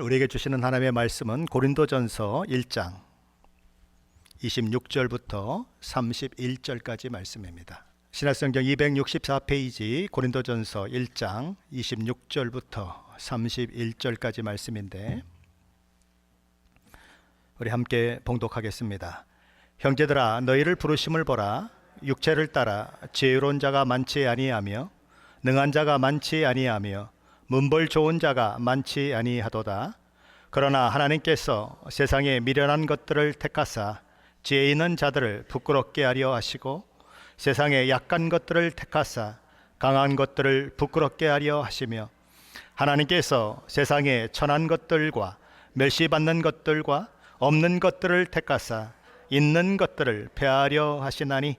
우리에게 주시는 하나님의 말씀은 고린도전서 1장 26절부터 31절까지 말씀입니다. 신약성경 264페이지 고린도전서 1장 26절부터 31절까지 말씀인데 우리 함께 봉독하겠습니다. 형제들아, 너희를 부르심을 보라. 육체를 따라 지혜로운 자가 많지 아니하며 능한 자가 많지 아니하며 문벌 좋은 자가 많지 아니하도다. 그러나 하나님께서 세상에 미련한 것들을 택하사 지혜 있는 자들을 부끄럽게 하려 하시고 세상에 약한 것들을 택하사 강한 것들을 부끄럽게 하려 하시며 하나님께서 세상에 천한 것들과 멸시받는 것들과 없는 것들을 택하사 있는 것들을 폐하려 하시나니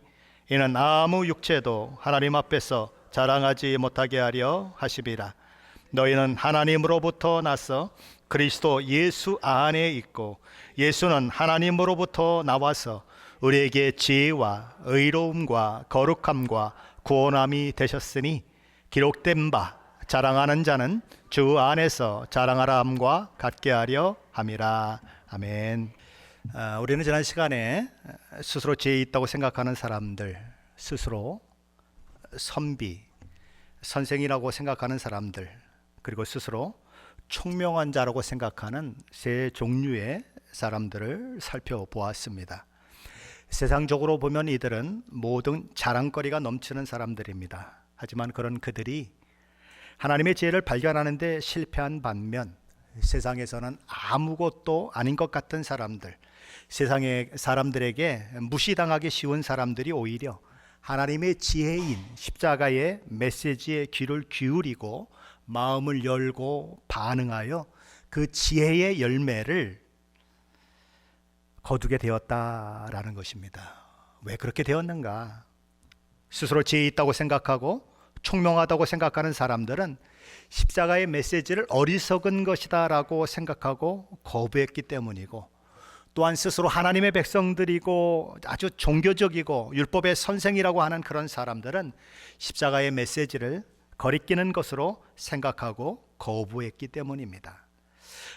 이는 아무 육체도 하나님 앞에서 자랑하지 못하게 하려 하심이라. 너희는 하나님으로부터 나서 그리스도 예수 안에 있고 예수는 하나님으로부터 나와서 우리에게 지혜와 의로움과 거룩함과 구원함이 되셨으니 기록된 바 자랑하는 자는 주 안에서 자랑하라 함과 같게 하려 함이라. 아멘. 우리는 지난 시간에 스스로 지혜 있다고 생각하는 사람들, 스스로 선비, 선생이라고 생각하는 사람들, 그리고 스스로 총명한 자라고 생각하는 세 종류의 사람들을 살펴보았습니다. 세상적으로 보면 이들은 모든 자랑거리가 넘치는 사람들입니다. 하지만 그런 그들이 하나님의 지혜를 발견하는 데 실패한 반면 세상에서는 아무것도 아닌 것 같은 사람들, 세상의 사람들에게 무시당하기 쉬운 사람들이 오히려 하나님의 지혜인 십자가의 메시지에 귀를 기울이고 마음을 열고 반응하여 그 지혜의 열매를 거두게 되었다라는 것입니다. 왜 그렇게 되었는가? 스스로 지혜 있다고 생각하고 총명하다고 생각하는 사람들은 십자가의 메시지를 어리석은 것이다 라고 생각하고 거부했기 때문이고, 또한 스스로 하나님의 백성들이고 아주 종교적이고 율법의 선생이라고 하는 그런 사람들은 십자가의 메시지를 거리끼는 것으로 생각하고 거부했기 때문입니다.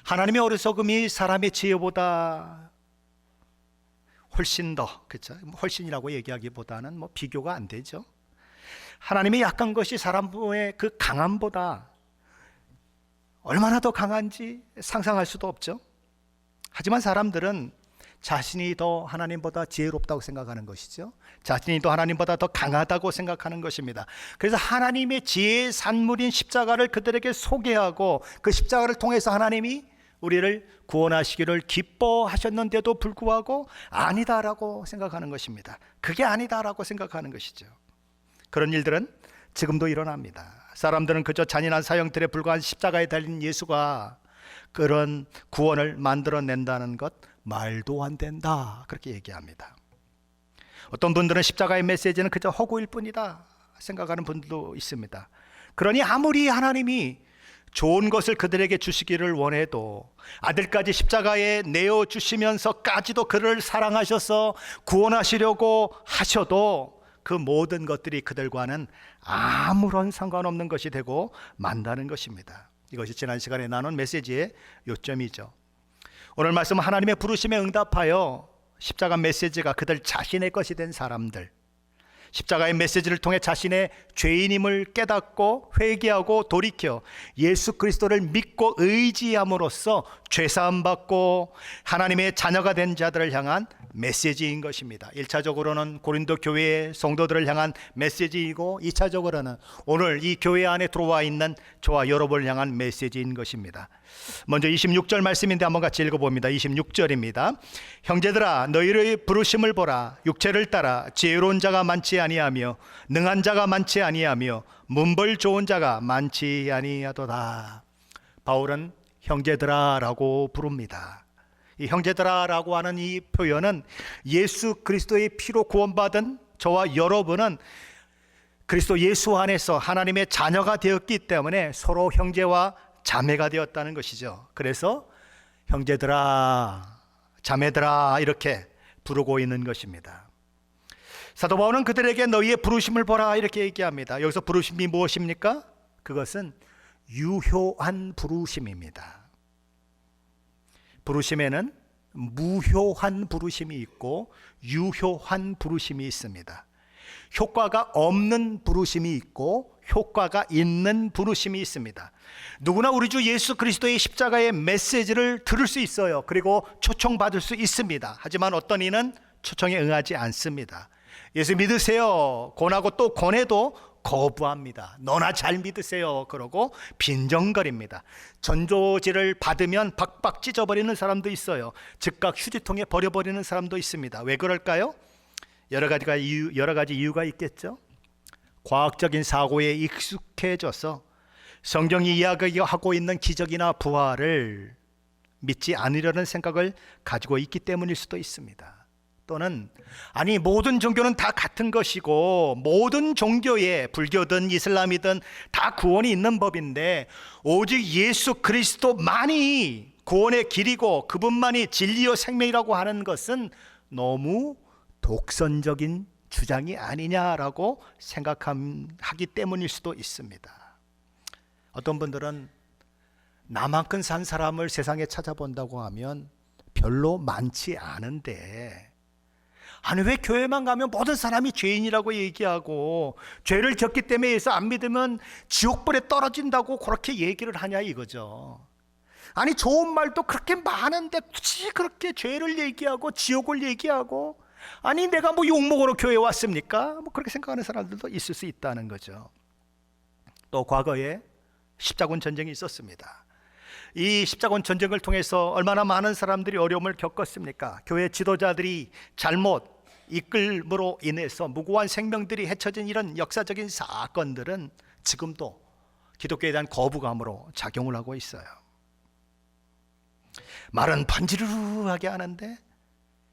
하나님의 어리석음이 사람의 지혜보다 훨씬 더, 그렇죠? 훨씬이라고 얘기하기보다는 비교가 안 되죠. 하나님의 약한 것이 사람의 그 강함보다 얼마나 더 강한지 상상할 수도 없죠. 하지만 사람들은 자신이 더 하나님보다 지혜롭다고 생각하는 것이죠. 자신이 더 하나님보다 더 강하다고 생각하는 것입니다. 그래서 하나님의 지혜의 산물인 십자가를 그들에게 소개하고 그 십자가를 통해서 하나님이 우리를 구원하시기를 기뻐하셨는데도 불구하고 아니다라고 생각하는 것입니다. 그게 아니다라고 생각하는 것이죠. 그런 일들은 지금도 일어납니다. 사람들은 그저 잔인한 사형틀에 불과한 십자가에 달린 예수가 그런 구원을 만들어낸다는 것 말도 안 된다, 그렇게 얘기합니다. 어떤 분들은 십자가의 메시지는 그저 허구일 뿐이다 생각하는 분들도 있습니다. 그러니 아무리 하나님이 좋은 것을 그들에게 주시기를 원해도, 아들까지 십자가에 내어주시면서까지도 그를 사랑하셔서 구원하시려고 하셔도 그 모든 것들이 그들과는 아무런 상관없는 것이 되고 만다는 것입니다. 이것이 지난 시간에 나눈 메시지의 요점이죠. 오늘 말씀은 하나님의 부르심에 응답하여 십자가 메시지가 그들 자신의 것이 된 사람들, 십자가의 메시지를 통해 자신의 죄인임을 깨닫고 회개하고 돌이켜 예수 그리스도를 믿고 의지함으로써 죄사함 받고 하나님의 자녀가 된 자들을 향한 메시지인 것입니다. 1차적으로는 고린도 교회의 성도들을 향한 메시지이고 2차적으로는 오늘 이 교회 안에 들어와 있는 저와 여러분을 향한 메시지인 것입니다. 먼저 26절 말씀인데 한번 같이 읽어봅니다. 26절입니다. 형제들아, 너희의 부르심을 보라. 육체를 따라 지혜로운 자가 많지 아니하며 능한 자가 많지 아니하며 문벌 좋은 자가 많지 아니하도다. 바울은 형제들아 라고 부릅니다. 이 형제들아 라고 하는 이 표현은 예수 그리스도의 피로 구원받은 저와 여러분은 그리스도 예수 안에서 하나님의 자녀가 되었기 때문에 서로 형제와 자매가 되었다는 것이죠. 그래서 형제들아, 자매들아 이렇게 부르고 있는 것입니다. 사도 바울은 그들에게 너희의 부르심을 보라 이렇게 얘기합니다. 여기서 부르심이 무엇입니까? 그것은 유효한 부르심입니다. 부르심에는 무효한 부르심이 있고 유효한 부르심이 있습니다. 효과가 없는 부르심이 있고 효과가 있는 부르심이 있습니다. 누구나 우리 주 예수 그리스도의 십자가의 메시지를 들을 수 있어요. 그리고 초청받을 수 있습니다. 하지만 어떤 이는 초청에 응하지 않습니다. 예수 믿으세요 권하고 또 권해도 거부합니다. 너나 잘 믿으세요 그러고 빈정거립니다. 전조지를 받으면 박박 찢어버리는 사람도 있어요. 즉각 휴지통에 버려버리는 사람도 있습니다. 왜 그럴까요? 여러 가지 이유가 있겠죠. 과학적인 사고에 익숙해져서 성경이 이야기하고 있는 기적이나 부활을 믿지 않으려는 생각을 가지고 있기 때문일 수도 있습니다. 또는 아니 모든 종교는 다 같은 것이고 모든 종교에 불교든 이슬람이든 다 구원이 있는 법인데 오직 예수 그리스도만이 구원의 길이고 그분만이 진리요 생명이라고 하는 것은 너무 독선적인 주장이 아니냐라고 생각하기 때문일 수도 있습니다. 어떤 분들은 나만큼 산 사람을 세상에 찾아본다고 하면 별로 많지 않은데 아니 왜 교회만 가면 모든 사람이 죄인이라고 얘기하고 죄를 졌기 때문에 예수 안 믿으면 지옥불에 떨어진다고 그렇게 얘기를 하냐 이거죠. 아니 좋은 말도 그렇게 많은데 굳이 그렇게 죄를 얘기하고 지옥을 얘기하고 아니 내가 뭐 욕먹으러 교회에 왔습니까? 뭐 그렇게 생각하는 사람들도 있을 수 있다는 거죠. 또 과거에 십자군 전쟁이 있었습니다. 이 십자군 전쟁을 통해서 얼마나 많은 사람들이 어려움을 겪었습니까? 교회 지도자들이 잘못 이끌므로 인해서 무고한 생명들이 헤쳐진 이런 역사적인 사건들은 지금도 기독교에 대한 거부감으로 작용을 하고 있어요. 말은 번지르르하게 하는데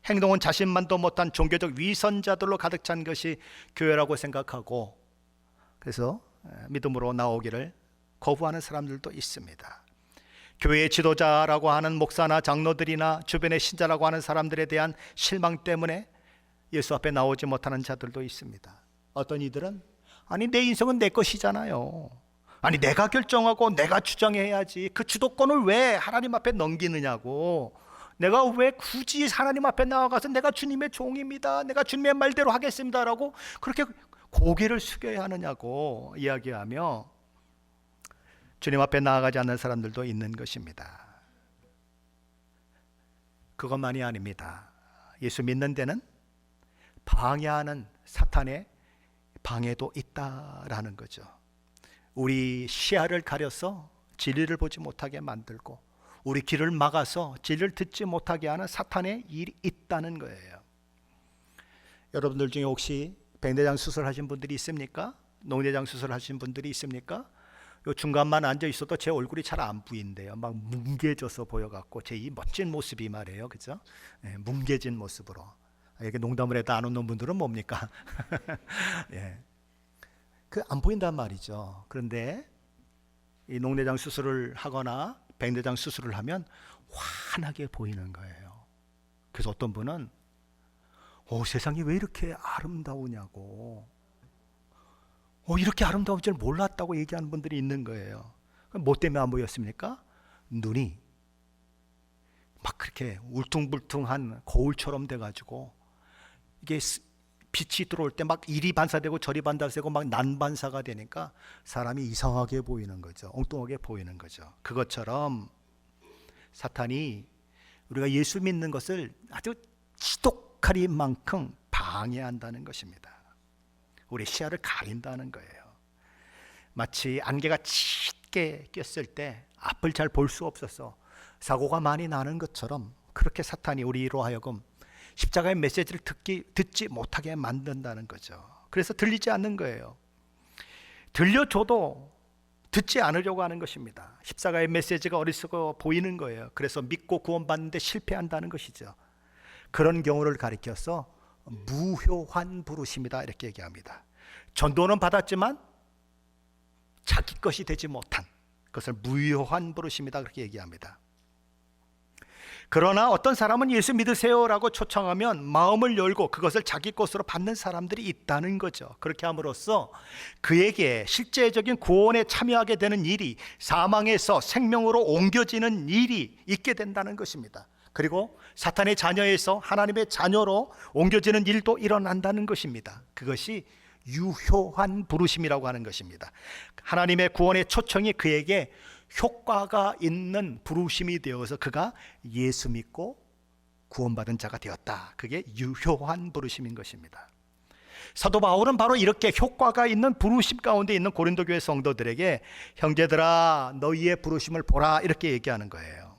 행동은 자신만도 못한 종교적 위선자들로 가득 찬 것이 교회라고 생각하고 그래서 믿음으로 나오기를 거부하는 사람들도 있습니다. 교회의 지도자라고 하는 목사나 장로들이나 주변의 신자라고 하는 사람들에 대한 실망 때문에 예수 앞에 나오지 못하는 자들도 있습니다. 어떤 이들은 아니 내 인생은 내 것이잖아요. 아니 내가 결정하고 내가 주장해야지 그 주도권을 왜 하나님 앞에 넘기느냐고 내가 왜 굳이 하나님 앞에 나아가서 내가 주님의 종입니다 내가 주님의 말대로 하겠습니다 라고 그렇게 고개를 숙여야 하느냐고 이야기하며 주님 앞에 나아가지 않는 사람들도 있는 것입니다. 그것만이 아닙니다. 예수 믿는 데는 방해하는 사탄의 방해도 있다라는 거죠. 우리 시야를 가려서 진리를 보지 못하게 만들고 우리 귀를 막아서 진리를 듣지 못하게 하는 사탄의 일이 있다는 거예요. 여러분들 중에 혹시 백내장 수술하신 분들이 있습니까? 농내장 수술하신 분들이 있습니까? 요 중간만 앉아 있어도 제 얼굴이 잘 안 보인대요. 막 뭉개져서 보여갖고 제 이 멋진 모습이 말이에요, 그죠? 네, 뭉개진 모습으로. 이렇게 농담을 해도 안 웃는 분들은 뭡니까? 예, 그 안 보인단 말이죠. 그런데 이 농내장 수술을 하거나 백내장 수술을 하면 환하게 보이는 거예요. 그래서 어떤 분은 세상이 왜 이렇게 아름다우냐고 이렇게 아름다운 줄 몰랐다고 얘기하는 분들이 있는 거예요. 뭐 때문에 안 보였습니까? 눈이 막 그렇게 울퉁불퉁한 거울처럼 돼가지고 이게 빛이 들어올 때 막 이리 반사되고 저리 반사되고 막 난반사가 되니까 사람이 이상하게 보이는 거죠. 엉뚱하게 보이는 거죠. 그것처럼 사탄이 우리가 예수 믿는 것을 아주 지독하리만큼 방해한다는 것입니다. 우리 시야를 가린다는 거예요. 마치 안개가 짙게 꼈을 때 앞을 잘 볼 수 없어서 사고가 많이 나는 것처럼 그렇게 사탄이 우리로 하여금 십자가의 메시지를 듣지 못하게 만든다는 거죠. 그래서 들리지 않는 거예요. 들려줘도 듣지 않으려고 하는 것입니다. 십자가의 메시지가 어리석어 보이는 거예요. 그래서 믿고 구원받는데 실패한다는 것이죠. 그런 경우를 가리켜서 무효한 부르심이다 이렇게 얘기합니다. 전도는 받았지만 자기 것이 되지 못한 그것을 무효한 부르심이다 그렇게 얘기합니다. 그러나 어떤 사람은 예수 믿으세요라고 초청하면 마음을 열고 그것을 자기 것으로 받는 사람들이 있다는 거죠. 그렇게 함으로써 그에게 실제적인 구원에 참여하게 되는 일이 사망에서 생명으로 옮겨지는 일이 있게 된다는 것입니다. 그리고 사탄의 자녀에서 하나님의 자녀로 옮겨지는 일도 일어난다는 것입니다. 그것이 유효한 부르심이라고 하는 것입니다. 하나님의 구원의 초청이 그에게 효과가 있는 부르심이 되어서 그가 예수 믿고 구원받은 자가 되었다. 그게 유효한 부르심인 것입니다. 사도 바울은 바로 이렇게 효과가 있는 부르심 가운데 있는 고린도 교회 성도들에게 형제들아 너희의 부르심을 보라 이렇게 얘기하는 거예요.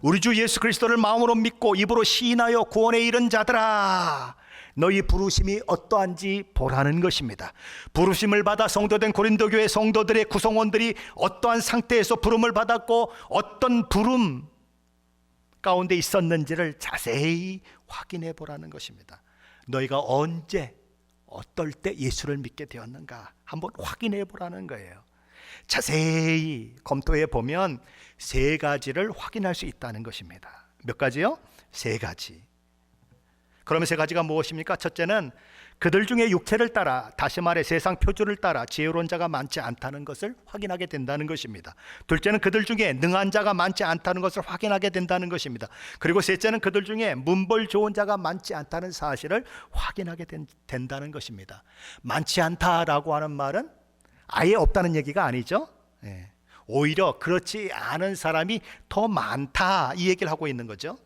우리 주 예수 그리스도를 마음으로 믿고 입으로 시인하여 구원에 이른 자들아 너희 부르심이 어떠한지 보라는 것입니다. 부르심을 받아 성도된 고린도 교회 성도들의 구성원들이 어떠한 상태에서 부름을 받았고 어떤 부름 가운데 있었는지를 자세히 확인해 보라는 것입니다. 너희가 언제 어떨 때 예수를 믿게 되었는가 한번 확인해 보라는 거예요. 자세히 검토해 보면 세 가지를 확인할 수 있다는 것입니다. 몇 가지요? 세 가지. 그러면 세 가지가 무엇입니까? 첫째는 그들 중에 육체를 따라, 다시 말해 세상 표준을 따라 지혜로운 자가 많지 않다는 것을 확인하게 된다는 것입니다. 둘째는 그들 중에 능한 자가 많지 않다는 것을 확인하게 된다는 것입니다. 그리고 셋째는 그들 중에 문벌 좋은 자가 많지 않다는 사실을 확인하게 된다는 것입니다. 많지 않다라고 하는 말은 아예 없다는 얘기가 아니죠. 오히려 그렇지 않은 사람이 더 많다 이 얘기를 하고 있는 거죠.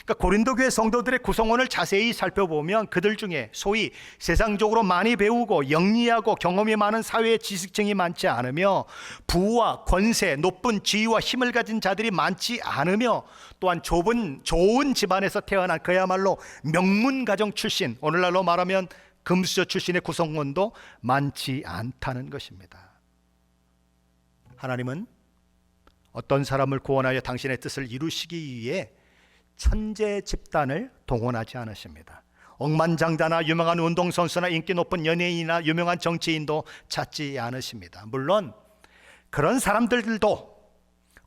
그러니까 고린도 교회 성도들의 구성원을 자세히 살펴보면 그들 중에 소위 세상적으로 많이 배우고 영리하고 경험이 많은 사회의 지식층이 많지 않으며 부와 권세, 높은 지위와 힘을 가진 자들이 많지 않으며 또한 좋은 집안에서 태어난 그야말로 명문 가정 출신, 오늘날로 말하면 금수저 출신의 구성원도 많지 않다는 것입니다. 하나님은 어떤 사람을 구원하여 당신의 뜻을 이루시기 위해 천재 집단을 동원하지 않으십니다. 억만장자나 유명한 운동선수나 인기 높은 연예인이나 유명한 정치인도 찾지 않으십니다. 물론 그런 사람들도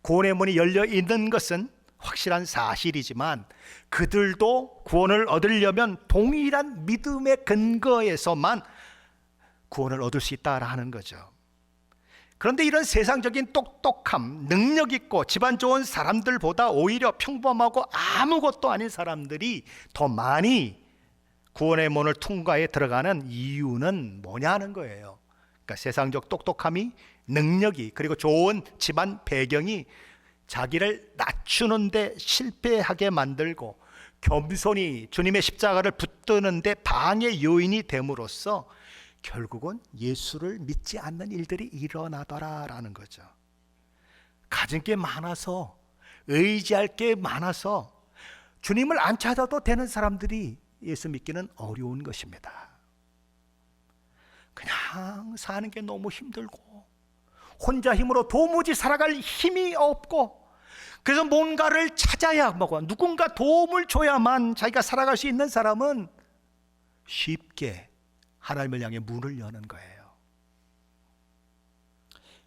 구원의 문이 열려 있는 것은 확실한 사실이지만 그들도 구원을 얻으려면 동일한 믿음의 근거에서만 구원을 얻을 수 있다라는 거죠. 그런데 이런 세상적인 똑똑함, 능력 있고 집안 좋은 사람들보다 오히려 평범하고 아무것도 아닌 사람들이 더 많이 구원의 문을 통과해 들어가는 이유는 뭐냐는 거예요. 그러니까 세상적 똑똑함이, 능력이, 그리고 좋은 집안 배경이 자기를 낮추는데 실패하게 만들고 겸손히 주님의 십자가를 붙드는데 방해 요인이 됨으로써 결국은 예수를 믿지 않는 일들이 일어나더라라는 거죠. 가진 게 많아서, 의지할 게 많아서 주님을 안 찾아도 되는 사람들이 예수 믿기는 어려운 것입니다. 그냥 사는 게 너무 힘들고 혼자 힘으로 도무지 살아갈 힘이 없고 그래서 뭔가를 찾아야 하고 누군가 도움을 줘야만 자기가 살아갈 수 있는 사람은 쉽게 하나님을 향해 문을 여는 거예요.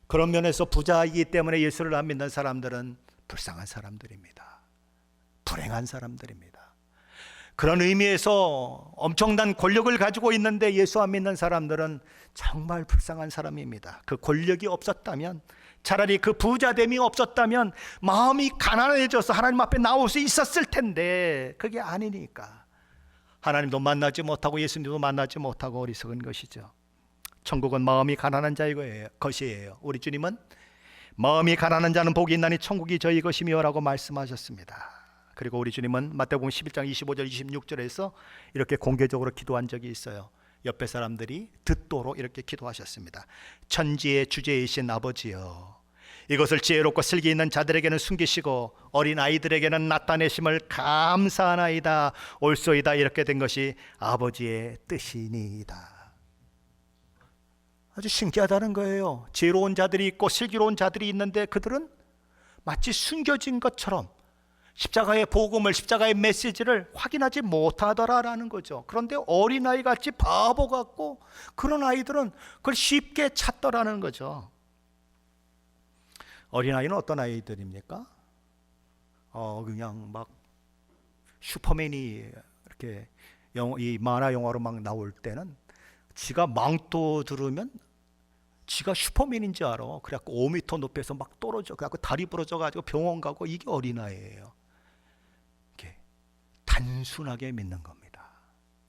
그런 면에서 부자이기 때문에 예수를 안 믿는 사람들은 불쌍한 사람들입니다. 불행한 사람들입니다. 그런 의미에서 엄청난 권력을 가지고 있는데 예수 안 믿는 사람들은 정말 불쌍한 사람입니다. 그 권력이 없었다면, 차라리 그 부자됨이 없었다면 마음이 가난해져서 하나님 앞에 나올 수 있었을 텐데 그게 아니니까 하나님도 만나지 못하고 예수님도 만나지 못하고 어리석은 것이죠. 천국은 마음이 가난한 자의 것이에요. 우리 주님은 마음이 가난한 자는 복이 있나니 천국이 저희 것이며 라고 말씀하셨습니다. 그리고 우리 주님은 마태복음 11장 25절 26절에서 이렇게 공개적으로 기도한 적이 있어요. 옆에 사람들이 듣도록 이렇게 기도하셨습니다. 천지의 주제이신 아버지여, 이것을 지혜롭고 슬기 있는 자들에게는 숨기시고 어린 아이들에게는 나타내심을 감사하나이다. 옳소이다. 이렇게 된 것이 아버지의 뜻이니이다. 아주 신기하다는 거예요. 지혜로운 자들이 있고 슬기로운 자들이 있는데 그들은 마치 숨겨진 것처럼 십자가의 복음을, 십자가의 메시지를 확인하지 못하더라라는 거죠. 그런데 어린아이 같이 바보 같고 그런 아이들은 그걸 쉽게 찾더라는 거죠. 어린아이는 어떤 아이들입니까? 그냥 막 슈퍼맨이 이렇게 이 만화 영화로 막 나올 때는 지가 망토 들으면 지가 슈퍼맨인 줄 알아. 그래갖고 5m 높이에서 막 떨어져. 그래갖고 다리 부러져가지고 병원 가고, 이게 어린아이예요. 단순하게 믿는 겁니다.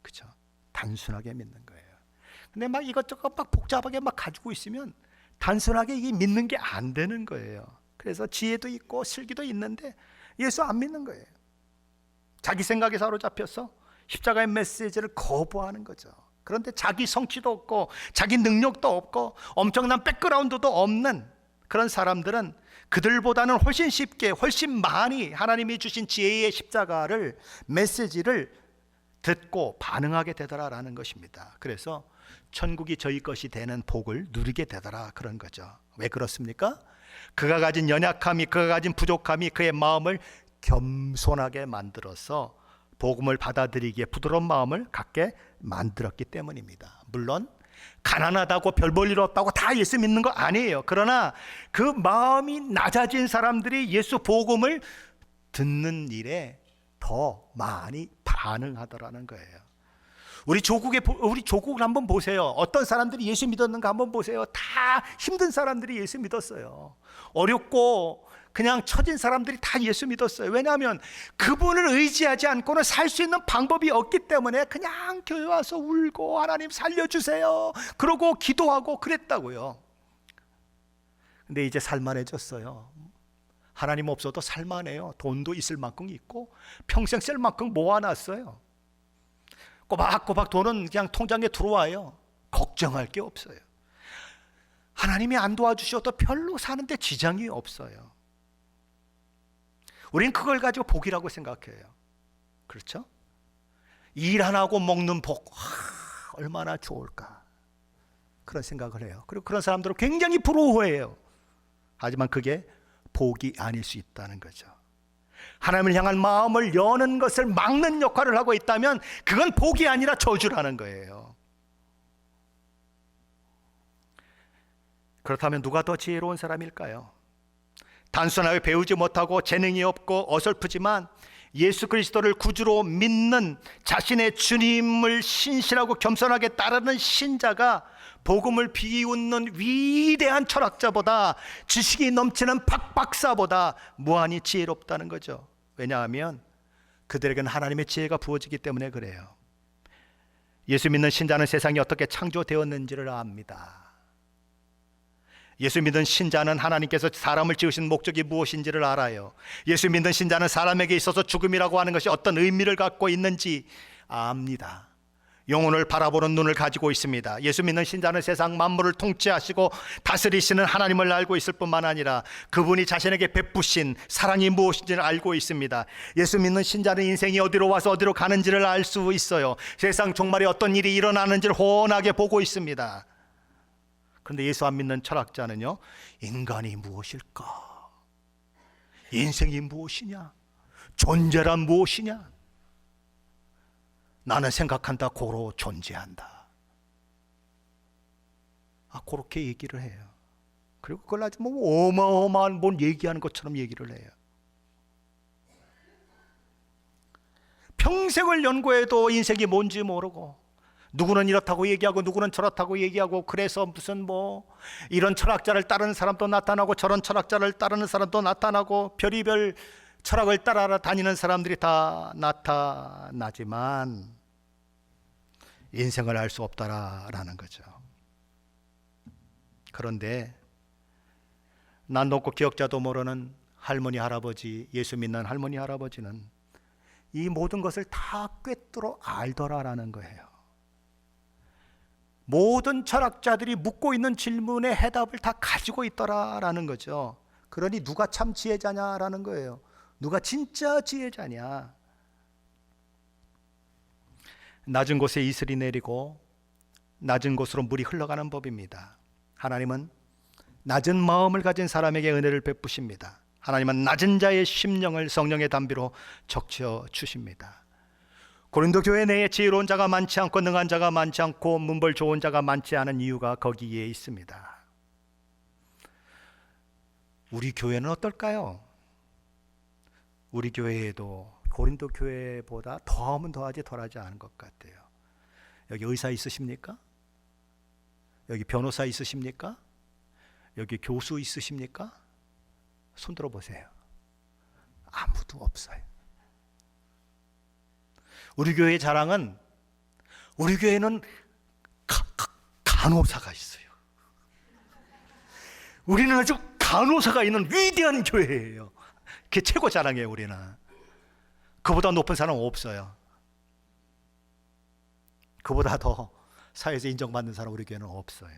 그렇죠? 단순하게 믿는 거예요. 근데 막 이것저것 막 복잡하게 막 가지고 있으면 단순하게 이게 믿는 게 안 되는 거예요. 그래서 지혜도 있고 슬기도 있는데 예수 안 믿는 거예요. 자기 생각에 사로잡혀서 십자가의 메시지를 거부하는 거죠. 그런데 자기 성취도 없고 자기 능력도 없고 엄청난 백그라운드도 없는 그런 사람들은 그들보다는 훨씬 쉽게 훨씬 많이 하나님이 주신 지혜의 십자가를 메시지를 듣고 반응하게 되더라라는 것입니다. 그래서 천국이 저희 것이 되는 복을 누리게 되더라 그런 거죠. 왜 그렇습니까? 그가 가진 연약함이, 그가 가진 부족함이 그의 마음을 겸손하게 만들어서 복음을 받아들이기에 부드러운 마음을 갖게 만들었기 때문입니다. 물론 가난하다고 별 볼 일 없다고 다 예수 믿는 거 아니에요. 그러나 그 마음이 낮아진 사람들이 예수 복음을 듣는 일에 더 많이 반응하더라는 거예요. 우리 조국을 한번 보세요. 어떤 사람들이 예수 믿었는가 한번 보세요. 다 힘든 사람들이 예수 믿었어요. 어렵고 그냥 처진 사람들이 다 예수 믿었어요. 왜냐하면 그분을 의지하지 않고는 살 수 있는 방법이 없기 때문에 그냥 교회 와서 울고 하나님 살려주세요 그러고 기도하고 그랬다고요. 근데 이제 살만해졌어요. 하나님 없어도 살만해요. 돈도 있을 만큼 있고 평생 쓸 만큼 모아놨어요. 꼬박꼬박 돈은 그냥 통장에 들어와요. 걱정할 게 없어요. 하나님이 안 도와주셔도 별로 사는데 지장이 없어요. 우린 그걸 가지고 복이라고 생각해요. 그렇죠? 일 안 하고 먹는 복, 얼마나 좋을까 그런 생각을 해요. 그리고 그런 사람들은 굉장히 부러워해요. 하지만 그게 복이 아닐 수 있다는 거죠. 하나님을 향한 마음을 여는 것을 막는 역할을 하고 있다면 그건 복이 아니라 저주라는 거예요. 그렇다면 누가 더 지혜로운 사람일까요? 단순하게 배우지 못하고 재능이 없고 어설프지만 예수 그리스도를 구주로 믿는 자신의 주님을 신실하고 겸손하게 따르는 신자가 복음을 비웃는 위대한 철학자보다 지식이 넘치는 박박사보다 무한히 지혜롭다는 거죠. 왜냐하면 그들에게는 하나님의 지혜가 부어지기 때문에 그래요. 예수 믿는 신자는 세상이 어떻게 창조되었는지를 압니다. 예수 믿는 신자는 하나님께서 사람을 지으신 목적이 무엇인지를 알아요. 예수 믿는 신자는 사람에게 있어서 죽음이라고 하는 것이 어떤 의미를 갖고 있는지 압니다. 영혼을 바라보는 눈을 가지고 있습니다. 예수 믿는 신자는 세상 만물을 통치하시고 다스리시는 하나님을 알고 있을 뿐만 아니라 그분이 자신에게 베푸신 사랑이 무엇인지를 알고 있습니다. 예수 믿는 신자는 인생이 어디로 와서 어디로 가는지를 알 수 있어요. 세상 종말에 어떤 일이 일어나는지를 훤하게 보고 있습니다. 그런데 예수 안 믿는 철학자는요, 인간이 무엇일까? 인생이 무엇이냐? 존재란 무엇이냐? 나는 생각한다, 고로 존재한다. 그렇게 얘기를 해요. 그리고 그걸 아주 뭐 어마어마한 뭔 얘기하는 것처럼 얘기를 해요. 평생을 연구해도 인생이 뭔지 모르고 누구는 이렇다고 얘기하고 누구는 저렇다고 얘기하고 그래서 무슨 뭐 이런 철학자를 따르는 사람도 나타나고 저런 철학자를 따르는 사람도 나타나고 별의별 철학을 따라 다니는 사람들이 다 나타나지만 인생을 알 수 없다라는 거죠. 그런데 난도 없고 기억자도 모르는 할머니 할아버지, 예수 믿는 할머니 할아버지는 이 모든 것을 다 꿰뚫어 알더라라는 거예요. 모든 철학자들이 묻고 있는 질문의 해답을 다 가지고 있더라라는 거죠. 그러니 누가 참 지혜자냐라는 거예요. 누가 진짜 지혜자냐. 낮은 곳에 이슬이 내리고 낮은 곳으로 물이 흘러가는 법입니다. 하나님은 낮은 마음을 가진 사람에게 은혜를 베푸십니다. 하나님은 낮은 자의 심령을 성령의 담비로 적셔 주십니다. 고린도 교회 내에 지혜로운 자가 많지 않고 능한 자가 많지 않고 문벌 좋은 자가 많지 않은 이유가 거기에 있습니다. 우리 교회는 어떨까요? 우리 교회에도 고린도 교회보다 더하면 더하지 덜하지 않은 것 같아요. 여기 의사 있으십니까? 여기 변호사 있으십니까? 여기 교수 있으십니까? 손 들어 보세요. 아무도 없어요. 우리 교회의 자랑은, 우리 교회는 간호사가 있어요. 우리는 아주 간호사가 있는 위대한 교회예요. 그게 최고 자랑이에요. 우리는 그보다 높은 사람은 없어요. 그보다 더 사회에서 인정받는 사람 우리 교회는 없어요.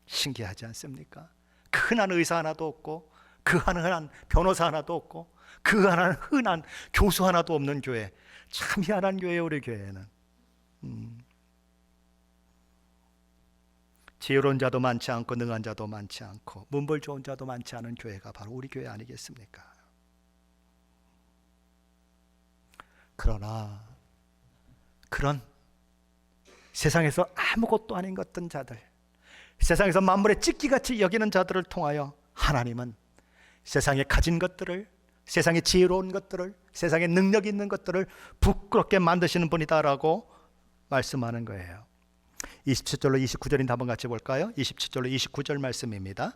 신기하지 않습니까? 그 흔한 의사 하나도 없고, 그 흔한 변호사 하나도 없고, 그 흔한 교수 하나도 없는 교회. 참 희한한 교회예요. 우리 교회는 지혜로운 자도 많지 않고, 능한 자도 많지 않고, 문벌 좋은 자도 많지 않은 교회가 바로 우리 교회 아니겠습니까? 그러나 그런 세상에서 아무것도 아닌 것던 자들, 세상에서 만물의 찢기같이 여기는 자들을 통하여 하나님은 세상에 가진 것들을, 세상에 지혜로운 것들을, 세상에 능력 있는 것들을 부끄럽게 만드시는 분이다라고 말씀하는 거예요. 27절로 29절인데 한번 같이 볼까요? 27절로 29절 말씀입니다.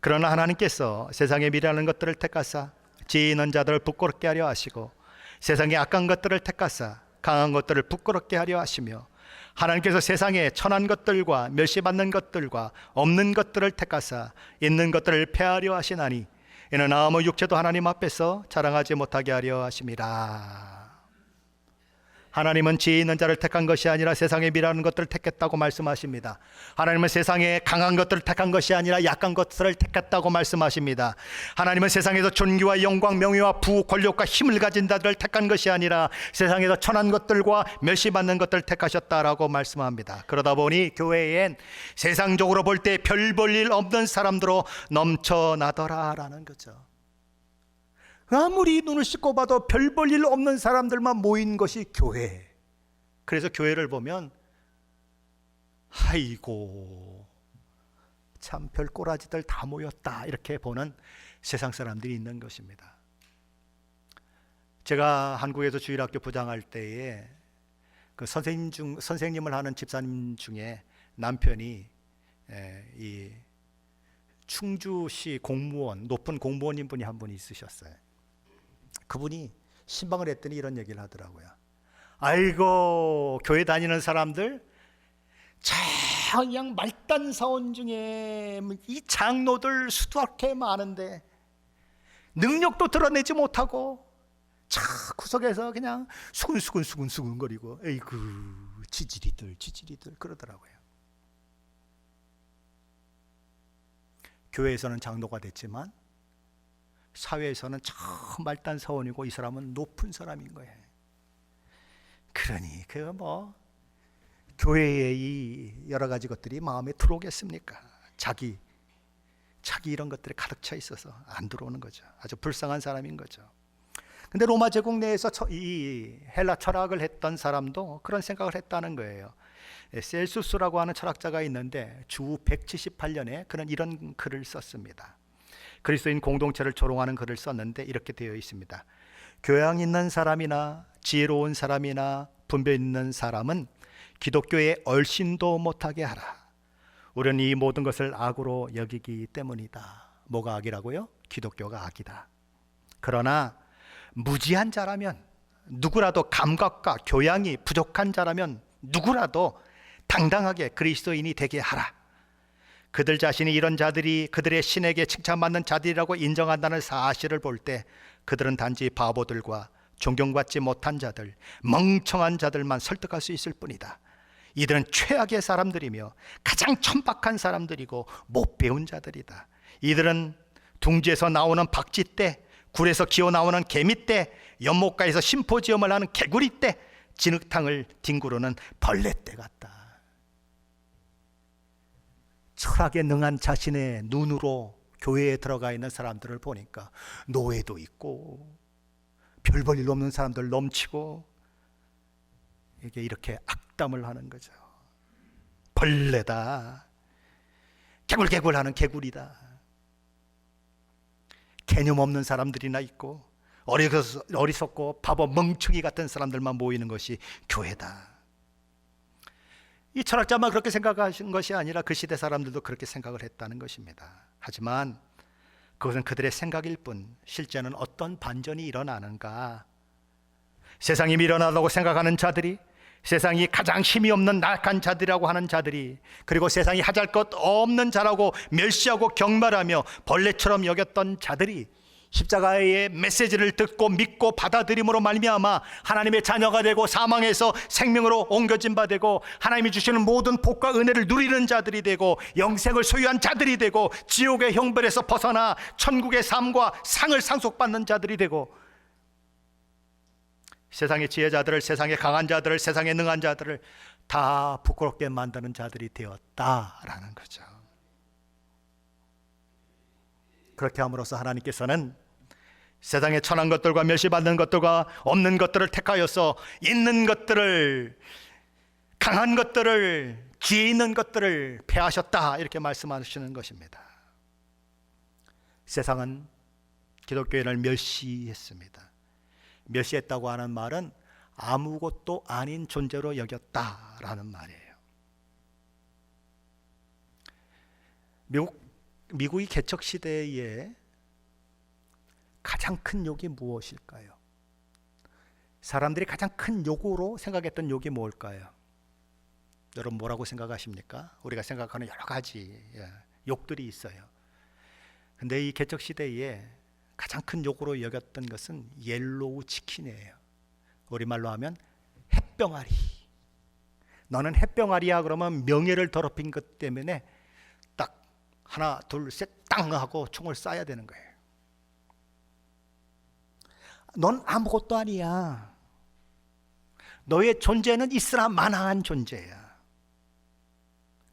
그러나 하나님께서 세상에 미련한 것들을 택하사 지혜 있는 자들을 부끄럽게 하려 하시고, 세상에 악한 것들을 택하사 강한 것들을 부끄럽게 하려 하시며, 하나님께서 세상에 천한 것들과 멸시받는 것들과 없는 것들을 택하사 있는 것들을 폐하려 하시나니, 이는 아무 육체도 하나님 앞에서 자랑하지 못하게 하려 하심이라. 하나님은 지혜 있는 자를 택한 것이 아니라 세상에 미련한 것들을 택했다고 말씀하십니다. 하나님은 세상에 강한 것들을 택한 것이 아니라 약한 것들을 택했다고 말씀하십니다. 하나님은 세상에서 존귀와 영광, 명예와 부, 권력과 힘을 가진 자들을 택한 것이 아니라 세상에서 천한 것들과 멸시받는 것들을 택하셨다라고 말씀합니다. 그러다 보니 교회엔 세상적으로 볼 때 별 볼 일 없는 사람들로 넘쳐나더라라는 거죠. 아무리 눈을 씻고 봐도 별 볼 일 없는 사람들만 모인 것이 교회. 그래서 교회를 보면 아이고 참 별꼬라지들 다 모였다 이렇게 보는 세상 사람들이 있는 것입니다. 제가 한국에서 주일학교 부장할 때에 그 선생님을 하는 집사님 중에 남편이 이 충주시 공무원, 높은 공무원인 분이 한 분 있으셨어요. 그분이 신방을 했더니 이런 얘기를 하더라고요. 아이고 교회 다니는 사람들 그냥 말단 사원 중에 이 장로들 수두룩해 많은데 능력도 드러내지 못하고 차 구석에서 그냥 수근수근 거리고 에이구 지지리들 그러더라고요. 교회에서는 장로가 됐지만 사회에서는 저 말단 사원이고 이 사람은 높은 사람인 거예요. 그러니 그 뭐 교회의 이 여러 가지 것들이 마음에 들어오겠습니까? 자기 이런 것들에 가득 차 있어서 안 들어오는 거죠. 아주 불쌍한 사람인 거죠. 근데 로마 제국 내에서 이 헬라 철학을 했던 사람도 그런 생각을 했다는 거예요. 셀수스라고 하는 철학자가 있는데 주 178년에 그는 이런 글을 썼습니다. 그리스도인 공동체를 조롱하는 글을 썼는데 이렇게 되어 있습니다. 교양 있는 사람이나 지혜로운 사람이나 분별 있는 사람은 기독교에 얼씬도 못하게 하라. 우리는 이 모든 것을 악으로 여기기 때문이다. 뭐가 악이라고요? 기독교가 악이다. 그러나 무지한 자라면, 누구라도 감각과 교양이 부족한 자라면 누구라도 당당하게 그리스도인이 되게 하라. 그들 자신이 이런 자들이 그들의 신에게 칭찬받는 자들이라고 인정한다는 사실을 볼 때 그들은 단지 바보들과 존경받지 못한 자들, 멍청한 자들만 설득할 수 있을 뿐이다. 이들은 최악의 사람들이며 가장 천박한 사람들이고 못 배운 자들이다. 이들은 둥지에서 나오는 박쥐떼, 굴에서 기어 나오는 개미떼, 연못가에서 심포지엄을 하는 개구리떼, 진흙탕을 뒹구르는 벌레떼 같다. 철학에 능한 자신의 눈으로 교회에 들어가 있는 사람들을 보니까 노예도 있고 별 볼 일 없는 사람들 넘치고 이게 이렇게 악담을 하는 거죠. 벌레다, 개굴개굴하는 개구리다, 개념 없는 사람들이나 있고 어리석고 바보 멍청이 같은 사람들만 모이는 것이 교회다. 이 철학자만 그렇게 생각하신 것이 아니라 그 시대 사람들도 그렇게 생각을 했다는 것입니다. 하지만 그것은 그들의 생각일 뿐 실제는 어떤 반전이 일어나는가, 세상이 미련하다고 생각하는 자들이, 세상이 가장 힘이 없는 나약한 자들이라고 하는 자들이, 그리고 세상이 하잘 것 없는 자라고 멸시하고 경멸하며 벌레처럼 여겼던 자들이 십자가의 메시지를 듣고 믿고 받아들임으로 말미암아 하나님의 자녀가 되고 사망에서 생명으로 옮겨진 바 되고 하나님이 주시는 모든 복과 은혜를 누리는 자들이 되고 영생을 소유한 자들이 되고 지옥의 형벌에서 벗어나 천국의 삶과 상을 상속받는 자들이 되고 세상의 지혜자들을, 세상의 강한 자들을, 세상의 능한 자들을 다 부끄럽게 만드는 자들이 되었다라는 거죠. 그렇게 함으로써 하나님께서는 세상의 천한 것들과 멸시받는 것들과 없는 것들을 택하여서 있는 것들을, 강한 것들을, 지혜 있는 것들을 패하셨다, 이렇게 말씀하시는 것입니다. 세상은 기독교인을 멸시했습니다. 멸시했다고 하는 말은 아무것도 아닌 존재로 여겼다라는 말이에요. 미국이 개척 시대에 가장 큰 욕이 무엇일까요? 사람들이 가장 큰 욕으로 생각했던 욕이 뭘까요? 여러분 뭐라고 생각하십니까? 우리가 생각하는 여러 가지 욕들이 있어요. 근데 이 개척 시대에 가장 큰 욕으로 여겼던 것은 옐로우 치킨이에요. 우리말로 하면 햇병아리. 너는 햇병아리야 그러면 명예를 더럽힌 것 때문에 딱 하나 둘 셋 땅 하고 총을 쏴야 되는 거예요. 넌 아무것도 아니야. 너의 존재는 있으나 마나한 존재야.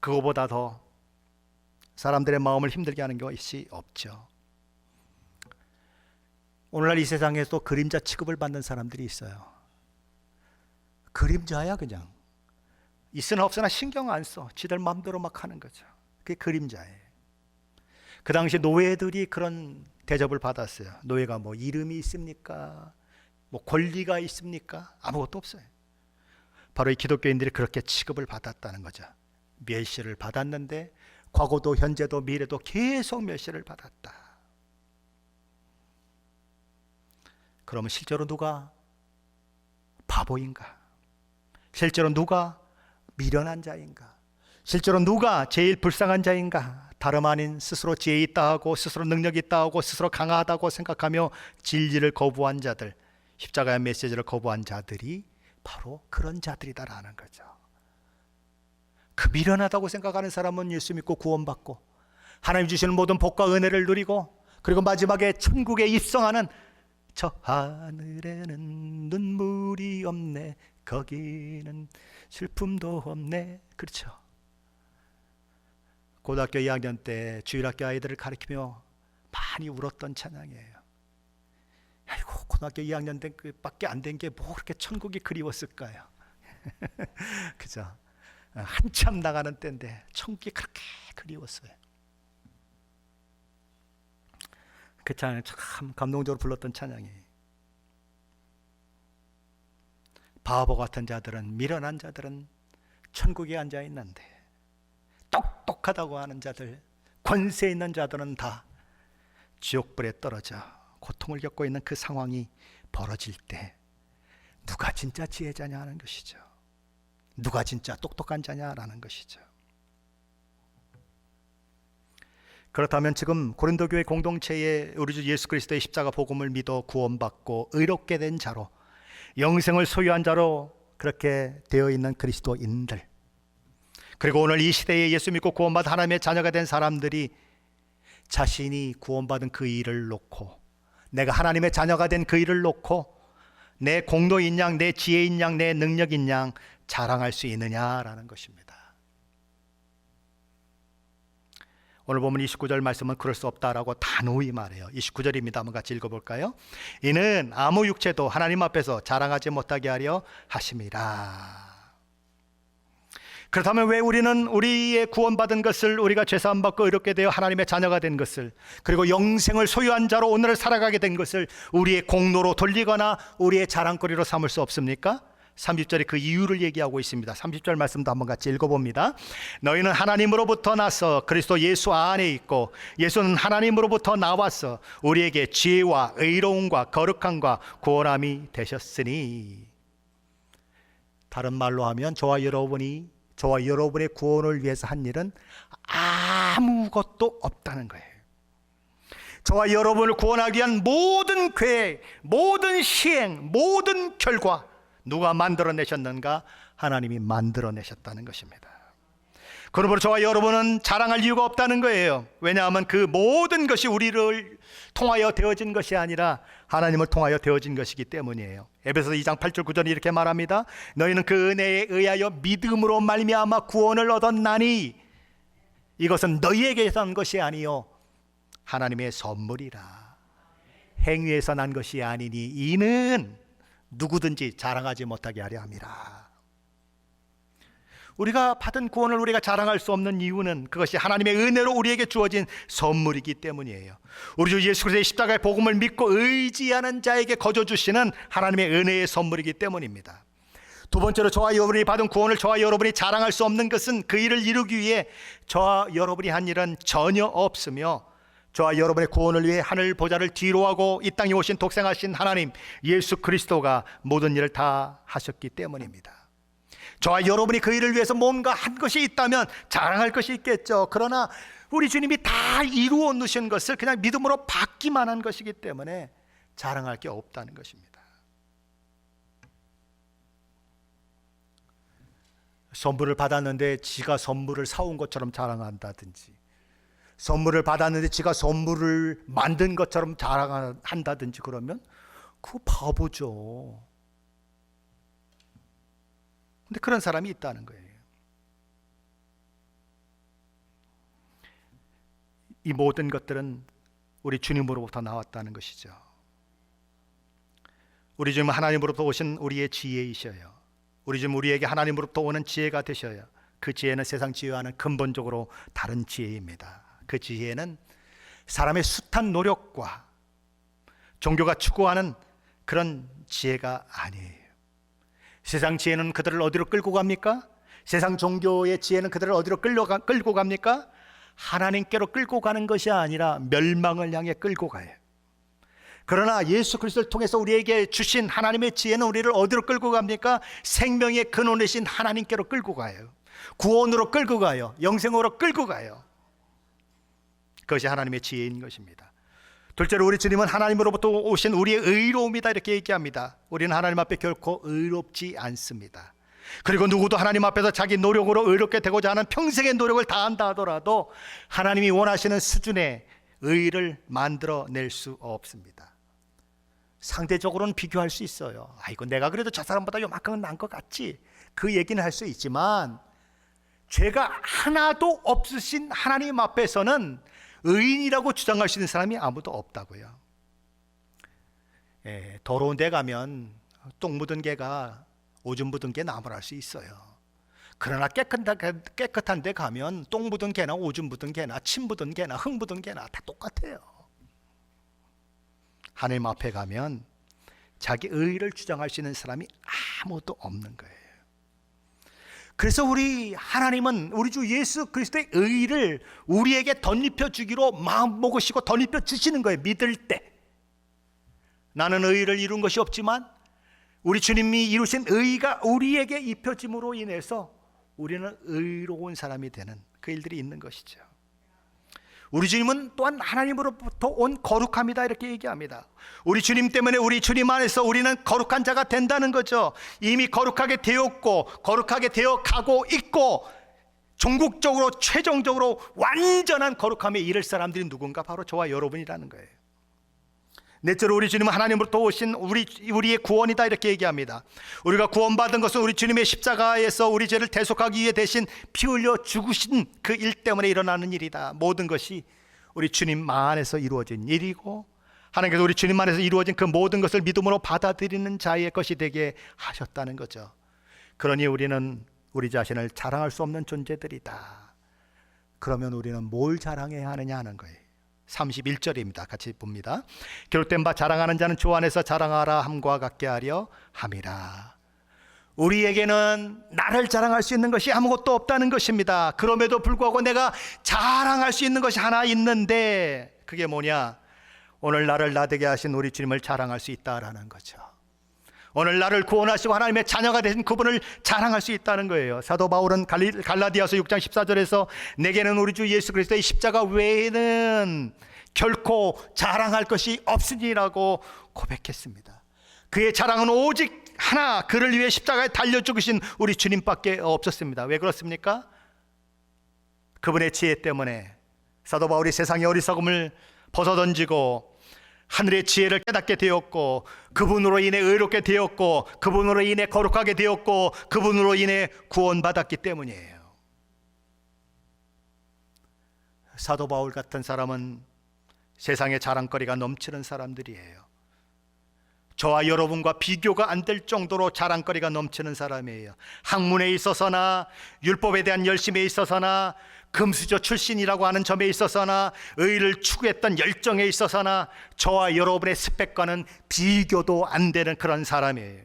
그거보다 더 사람들의 마음을 힘들게 하는 것이 없죠. 오늘날 이 세상에서 그림자 취급을 받는 사람들이 있어요. 그림자야 그냥. 있으나 없으나 신경 안 써. 지들 마음대로 막 하는 거죠. 그게 그림자예요. 그 당시 노예들이 그런 대접을 받았어요. 노예가 뭐 이름이 있습니까? 뭐 권리가 있습니까? 아무것도 없어요. 바로 이 기독교인들이 그렇게 취급을 받았다는 거죠. 멸시를 받았는데 과거도 현재도 미래도 계속 멸시를 받았다. 그러면 실제로 누가 바보인가? 실제로 누가 미련한 자인가? 실제로 누가 제일 불쌍한 자인가? 다름 아닌 스스로 지혜 있다 하고 스스로 능력 있다 하고 스스로 강하다고 생각하며 진리를 거부한 자들, 십자가의 메시지를 거부한 자들이 바로 그런 자들이다라는 거죠. 그 미련하다고 생각하는 사람은 예수 믿고 구원받고 하나님 주시는 모든 복과 은혜를 누리고 그리고 마지막에 천국에 입성하는 저 하늘에는 눈물이 없네 거기는 슬픔도 없네. 그렇죠. 고등학교 2학년 때 주일학교 아이들을 가르치며 많이 울었던 찬양이에요. 아이고 고등학교 2학년 된 그밖에 안 된 게 뭐 그렇게 천국이 그리웠을까요? 그죠? 한참 나가는 때인데 천국이 그렇게 그리웠어요. 그 찬양 참 감동적으로 불렀던 찬양이에요. 바보 같은 자들은, 미련한 자들은 천국에 앉아 있는데 똑똑하다고 하는 자들, 권세 있는 자들은 다 지옥불에 떨어져 고통을 겪고 있는 그 상황이 벌어질 때 누가 진짜 지혜자냐 하는 것이죠. 누가 진짜 똑똑한 자냐라는 것이죠. 그렇다면 지금 고린도 교회 공동체에 우리 주 예수 그리스도의 십자가 복음을 믿어 구원받고 의롭게 된 자로 영생을 소유한 자로 그렇게 되어 있는 그리스도인들, 그리고 오늘 이 시대에 예수 믿고 구원받은 하나님의 자녀가 된 사람들이 자신이 구원받은 그 일을 놓고, 내가 하나님의 자녀가 된 그 일을 놓고 내 공로인 양, 내 지혜인 양, 내 능력인 양 자랑할 수 있느냐라는 것입니다. 오늘 보면 29절 말씀은 그럴 수 없다라고 단호히 말해요. 29절입니다. 한번 같이 읽어볼까요? 이는 아무 육체도 하나님 앞에서 자랑하지 못하게 하려 하심이라. 그렇다면 왜 우리는 우리의 구원받은 것을, 우리가 죄사함 받고 의롭게 되어 하나님의 자녀가 된 것을, 그리고 영생을 소유한 자로 오늘을 살아가게 된 것을 우리의 공로로 돌리거나 우리의 자랑거리로 삼을 수 없습니까? 30절에 그 이유를 얘기하고 있습니다. 30절 말씀도 한번 같이 읽어봅니다. 너희는 하나님으로부터 나서 그리스도 예수 안에 있고 예수는 하나님으로부터 나와서 우리에게 지혜와 의로움과 거룩함과 구원함이 되셨으니. 다른 말로 하면 저와 여러분의 구원을 위해서 한 일은 아무것도 없다는 거예요. 저와 여러분을 구원하기 위한 모든 계획, 모든 시행, 모든 결과 누가 만들어내셨는가? 하나님이 만들어내셨다는 것입니다. 그러므로 저와 여러분은 자랑할 이유가 없다는 거예요. 왜냐하면 그 모든 것이 우리를 통하여 되어진 것이 아니라 하나님을 통하여 되어진 것이기 때문이에요. 에베소서 2장 8절 9절이 이렇게 말합니다. 너희는 그 은혜에 의하여 믿음으로 말미암아 구원을 얻었나니 이것은 너희에게서 난 것이 아니요 하나님의 선물이라. 행위에서 난 것이 아니니 이는 누구든지 자랑하지 못하게 하려 함이라. 우리가 받은 구원을 우리가 자랑할 수 없는 이유는 그것이 하나님의 은혜로 우리에게 주어진 선물이기 때문이에요. 우리 주 예수 그리스도의 십자가의 복음을 믿고 의지하는 자에게 거저 주시는 하나님의 은혜의 선물이기 때문입니다. 두 번째로 저와 여러분이 받은 구원을 저와 여러분이 자랑할 수 없는 것은 그 일을 이루기 위해 저와 여러분이 한 일은 전혀 없으며 저와 여러분의 구원을 위해 하늘 보좌를 뒤로하고 이 땅에 오신 독생하신 하나님 예수 그리스도가 모든 일을 다 하셨기 때문입니다. 저와 여러분이 그 일을 위해서 뭔가 한 것이 있다면 자랑할 것이 있겠죠. 그러나 우리 주님이 다 이루어 놓으신 것을 그냥 믿음으로 받기만 한 것이기 때문에 자랑할 게 없다는 것입니다. 선물을 받았는데 지가 선물을 사온 것처럼 자랑한다든지, 선물을 받았는데 지가 선물을 만든 것처럼 자랑한다든지 그러면 그거 바보죠. 근데 그런 사람이 있다는 거예요. 이 모든 것들은 우리 주님으로부터 나왔다는 것이죠. 우리 주님은 하나님으로부터 오신 우리의 지혜이셔요. 우리 주님 우리에게 하나님으로부터 오는 지혜가 되셔요. 그 지혜는 세상 지혜와는 근본적으로 다른 지혜입니다. 그 지혜는 사람의 숱한 노력과 종교가 추구하는 그런 지혜가 아니에요. 세상 지혜는 그들을 어디로 끌고 갑니까? 세상 종교의 지혜는 그들을 어디로 끌고 갑니까? 하나님께로 끌고 가는 것이 아니라 멸망을 향해 끌고 가요. 그러나 예수 그리스도를 통해서 우리에게 주신 하나님의 지혜는 우리를 어디로 끌고 갑니까? 생명의 근원이신 하나님께로 끌고 가요. 구원으로 끌고 가요. 영생으로 끌고 가요. 그것이 하나님의 지혜인 것입니다. 둘째로 우리 주님은 하나님으로부터 오신 우리의 의로움이다 이렇게 얘기합니다. 우리는 하나님 앞에 결코 의롭지 않습니다. 그리고 누구도 하나님 앞에서 자기 노력으로 의롭게 되고자 하는 평생의 노력을 다한다 하더라도 하나님이 원하시는 수준의 의를 만들어낼 수 없습니다. 상대적으로는 비교할 수 있어요. 아이고 내가 그래도 저 사람보다 요만큼은 나은 것 같지, 그 얘기는 할 수 있지만 죄가 하나도 없으신 하나님 앞에서는 의인이라고 주장할 수 있는 사람이 아무도 없다고요. 더러운 데 가면 똥 묻은 개가 오줌 묻은 개 나무랄 수 있어요. 그러나 깨끗한 데 가면 똥 묻은 개나 오줌 묻은 개나 침 묻은 개나 흙 묻은 개나 다 똑같아요. 하나님 앞에 가면 자기 의의를 주장할 수 있는 사람이 아무도 없는 거예요. 그래서 우리 하나님은 우리 주 예수 그리스도의 의의를 우리에게 덧입혀 주기로 마음 먹으시고 덧입혀 주시는 거예요. 믿을 때 나는 의의를 이룬 것이 없지만 우리 주님이 이루신 의의가 우리에게 입혀짐으로 인해서 우리는 의로운 사람이 되는 그 일들이 있는 것이죠. 우리 주님은 또한 하나님으로부터 온 거룩함이다 이렇게 얘기합니다. 우리 주님 때문에 우리 주님 안에서 우리는 거룩한 자가 된다는 거죠. 이미 거룩하게 되었고 거룩하게 되어 가고 있고 종국적으로 최종적으로 완전한 거룩함에 이를 사람들이 누군가? 바로 저와 여러분이라는 거예요. 넷째로 우리 주님은 하나님으로부터 오신 우리의 구원이다 이렇게 얘기합니다. 우리가 구원받은 것은 우리 주님의 십자가에서 우리 죄를 대속하기 위해 대신 피 흘려 죽으신 그 일 때문에 일어나는 일이다. 모든 것이 우리 주님 안에서 이루어진 일이고 하나님께서 우리 주님 안에서 이루어진 그 모든 것을 믿음으로 받아들이는 자의 것이 되게 하셨다는 거죠. 그러니 우리는 우리 자신을 자랑할 수 없는 존재들이다. 그러면 우리는 뭘 자랑해야 하느냐 하는 거예요. 31절입니다. 같이 봅니다. 기록된 바 자랑하는 자는 주 안에서 자랑하라 함과 같게 하려 함이라. 우리에게는 나를 자랑할 수 있는 것이 아무것도 없다는 것입니다. 그럼에도 불구하고 내가 자랑할 수 있는 것이 하나 있는데, 그게 뭐냐? 오늘 나를 나되게 하신 우리 주님을 자랑할 수 있다라는 거죠. 오늘 나를 구원하시고 하나님의 자녀가 되신 그분을 자랑할 수 있다는 거예요. 사도 바울은 갈라디아서 6장 14절에서 내게는 우리 주 예수 그리스도의 십자가 외에는 결코 자랑할 것이 없으니라고 고백했습니다. 그의 자랑은 오직 하나, 그를 위해 십자가에 달려 죽으신 우리 주님밖에 없었습니다. 왜 그렇습니까? 그분의 지혜 때문에 사도 바울이 세상의 어리석음을 벗어던지고 하늘의 지혜를 깨닫게 되었고, 그분으로 인해 의롭게 되었고, 그분으로 인해 거룩하게 되었고, 그분으로 인해 구원받았기 때문이에요. 사도 바울 같은 사람은 세상에 자랑거리가 넘치는 사람들이에요. 저와 여러분과 비교가 안 될 정도로 자랑거리가 넘치는 사람이에요. 학문에 있어서나 율법에 대한 열심에 있어서나 금수저 출신이라고 하는 점에 있어서나 의를 추구했던 열정에 있어서나 저와 여러분의 스펙과는 비교도 안 되는 그런 사람이에요.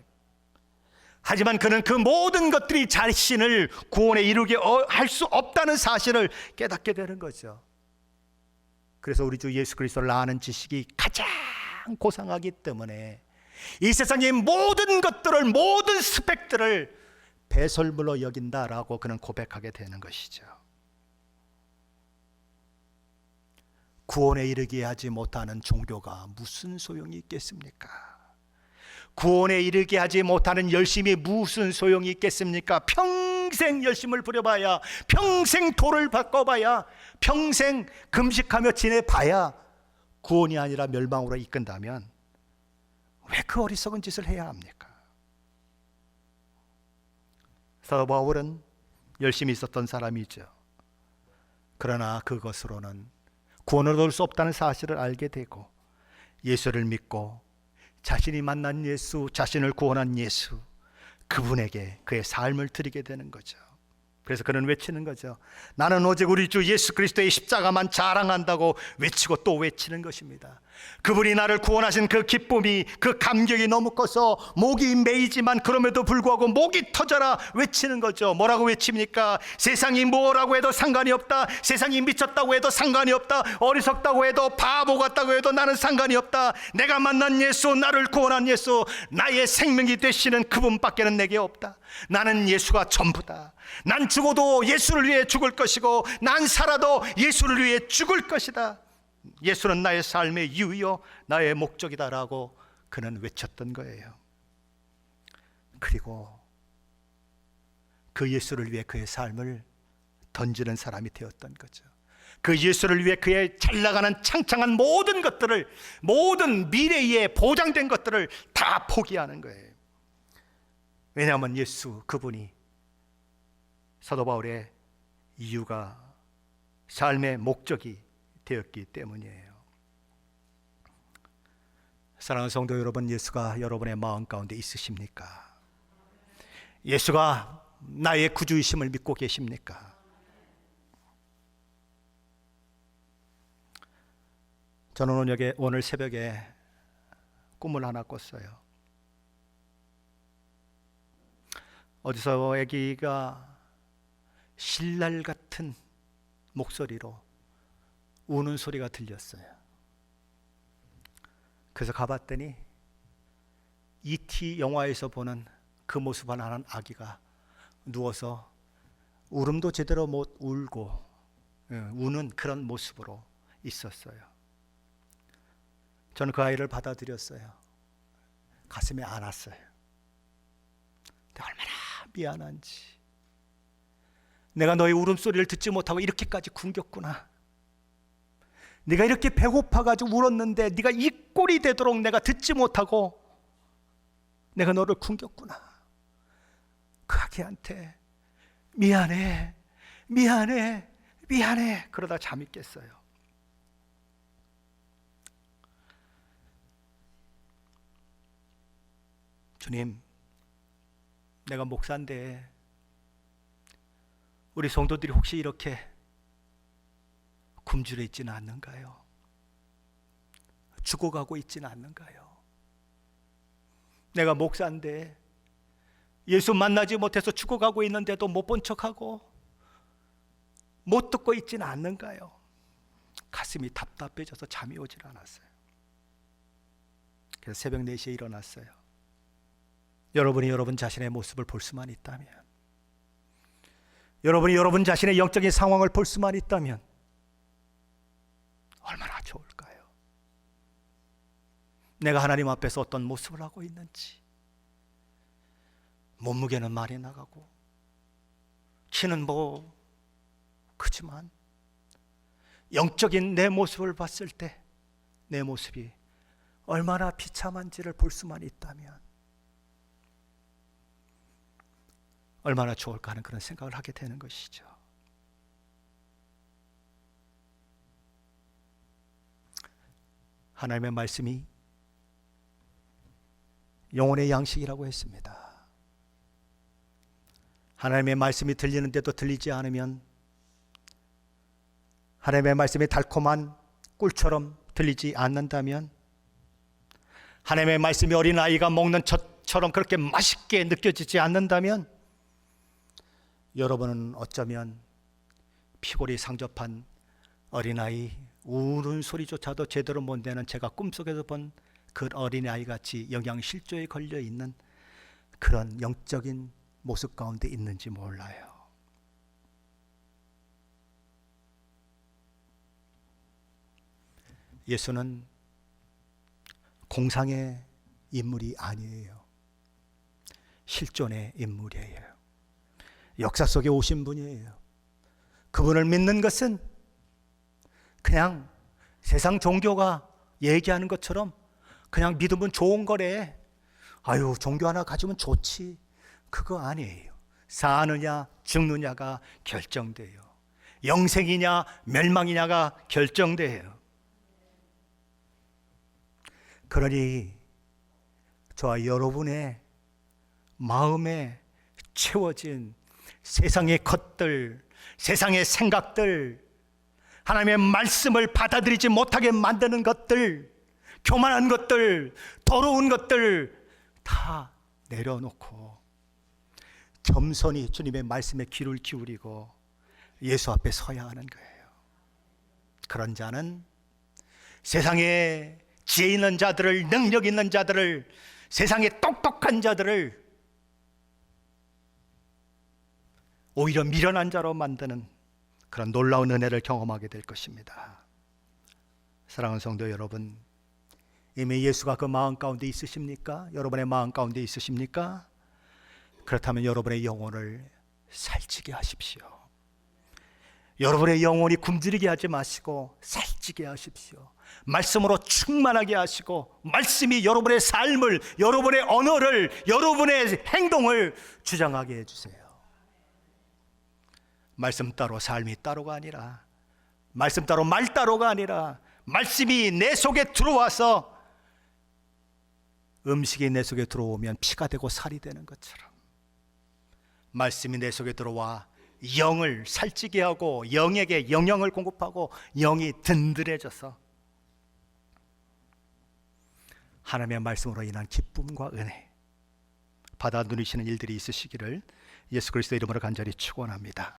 하지만 그는 그 모든 것들이 자신을 구원에 이르게 할 수 없다는 사실을 깨닫게 되는 거죠. 그래서 우리 주 예수 그리스도를 아는 지식이 가장 고상하기 때문에 이 세상의 모든 것들을, 모든 스펙들을 배설물로 여긴다라고 그는 고백하게 되는 것이죠. 구원에 이르게 하지 못하는 종교가 무슨 소용이 있겠습니까? 구원에 이르게 하지 못하는 열심이 무슨 소용이 있겠습니까? 평생 열심을 부려봐야, 평생 돌을 바꿔봐야, 평생 금식하며 지내봐야 구원이 아니라 멸망으로 이끈다면 왜 그 어리석은 짓을 해야 합니까? 사도 바울은 열심히 있었던 사람이죠. 그러나 그것으로는 구원을 얻을 수 없다는 사실을 알게 되고 예수를 믿고 자신이 만난 예수, 자신을 구원한 예수, 그분에게 그의 삶을 드리게 되는 거죠. 그래서 그는 외치는 거죠. 나는 오직 우리 주 예수 그리스도의 십자가만 자랑한다고 외치고 또 외치는 것입니다. 그분이 나를 구원하신 그 기쁨이, 그 감격이 너무 커서 목이 메이지만 그럼에도 불구하고 목이 터져라 외치는 거죠. 뭐라고 외칩니까? 세상이 뭐라고 해도 상관이 없다. 세상이 미쳤다고 해도 상관이 없다. 어리석다고 해도, 바보 같다고 해도 나는 상관이 없다. 내가 만난 예수, 나를 구원한 예수, 나의 생명이 되시는 그분밖에는 내게 없다. 나는 예수가 전부다. 난 죽어도 예수를 위해 죽을 것이고 난 살아도 예수를 위해 죽을 것이다. 예수는 나의 삶의 이유요 나의 목적이다라고 그는 외쳤던 거예요. 그리고 그 예수를 위해 그의 삶을 던지는 사람이 되었던 거죠. 그 예수를 위해 그의 잘나가는 창창한 모든 것들을, 모든 미래에 보장된 것들을 다 포기하는 거예요. 왜냐하면 예수, 그분이 사도 바울의 이유가, 삶의 목적이 되었기 때문이에요. 사랑하는 성도 여러분, 예수가 여러분의 마음 가운데 있으십니까? 예수가 나의 구주이심을 믿고 계십니까? 저는 오늘 새벽에 꿈을 하나 꿨어요. 어디서 아기가 신랄 같은 목소리로 우는 소리가 들렸어요. 그래서 가봤더니 E.T. 영화에서 보는 그 모습을 하는 아기가 누워서 울음도 제대로 못 울고 우는 그런 모습으로 있었어요. 저는 그 아이를 받아들였어요. 가슴에 안았어요. 근데 얼마나 미안한지, 내가 너의 울음소리를 듣지 못하고 이렇게까지 굶겼구나. 네가 이렇게 배고파가지고 울었는데 네가 이 꼴이 되도록 내가 듣지 못하고 내가 너를 굶겼구나. 그 아기한테 미안해, 미안해, 미안해 그러다 잠이 깼어요. 주님, 내가 목사인데 우리 성도들이 혹시 이렇게 굶주려 있지는 않는가요? 죽어가고 있지는 않는가요? 내가 목사인데 예수 만나지 못해서 죽어가고 있는데도 못 본 척하고 못 듣고 있지는 않는가요? 가슴이 답답해져서 잠이 오질 않았어요. 그래서 새벽 4시에 일어났어요. 여러분이 여러분 자신의 모습을 볼 수만 있다면, 여러분이 여러분 자신의 영적인 상황을 볼 수만 있다면 얼마나 좋을까요? 내가 하나님 앞에서 어떤 모습을 하고 있는지, 몸무게는 많이 나가고 키는 뭐 크지만 영적인 내 모습을 봤을 때 내 모습이 얼마나 비참한지를 볼 수만 있다면 얼마나 좋을까 하는 그런 생각을 하게 되는 것이죠. 하나님의 말씀이 영혼의 양식이라고 했습니다. 하나님의 말씀이 들리는데도 들리지 않으면, 하나님의 말씀이 달콤한 꿀처럼 들리지 않는다면, 하나님의 말씀이 어린아이가 먹는 젖처럼 그렇게 맛있게 느껴지지 않는다면, 여러분은 어쩌면 피골이 상접한 어린아이, 우는 소리조차도 제대로 못 내는 제가 꿈속에서 본 그 어린아이 같이 영양실조에 걸려있는 그런 영적인 모습 가운데 있는지 몰라요. 예수는 공상의 인물이 아니에요. 실존의 인물이에요. 역사 속에 오신 분이에요. 그분을 믿는 것은 그냥 세상 종교가 얘기하는 것처럼 그냥 믿으면 좋은 거래, 아유 종교 하나 가지면 좋지, 그거 아니에요. 사느냐 죽느냐가 결정돼요. 영생이냐 멸망이냐가 결정돼요. 그러니 저와 여러분의 마음에 채워진 세상의 것들, 세상의 생각들, 하나님의 말씀을 받아들이지 못하게 만드는 것들, 교만한 것들, 더러운 것들 다 내려놓고 겸손히 주님의 말씀에 귀를 기울이고 예수 앞에 서야 하는 거예요. 그런 자는 세상에 지혜 있는 자들을, 능력 있는 자들을, 세상에 똑똑한 자들을 오히려 미련한 자로 만드는 그런 놀라운 은혜를 경험하게 될 것입니다. 사랑하는 성도 여러분, 이미 예수가 그 마음 가운데 있으십니까? 여러분의 마음 가운데 있으십니까? 그렇다면 여러분의 영혼을 살찌게 하십시오. 여러분의 영혼이 굶주리게 하지 마시고 살찌게 하십시오. 말씀으로 충만하게 하시고, 말씀이 여러분의 삶을, 여러분의 언어를, 여러분의 행동을 주장하게 해주세요. 말씀 따로 삶이 따로가 아니라, 말씀 따로 말 따로가 아니라, 말씀이 내 속에 들어와서 음식이 내 속에 들어오면 피가 되고 살이 되는 것처럼, 말씀이 내 속에 들어와 영을 살찌게 하고 영에게 영양을 공급하고 영이 든든해져서 하나님의 말씀으로 인한 기쁨과 은혜 받아 누리시는 일들이 있으시기를 예수 그리스도의 이름으로 간절히 축원합니다.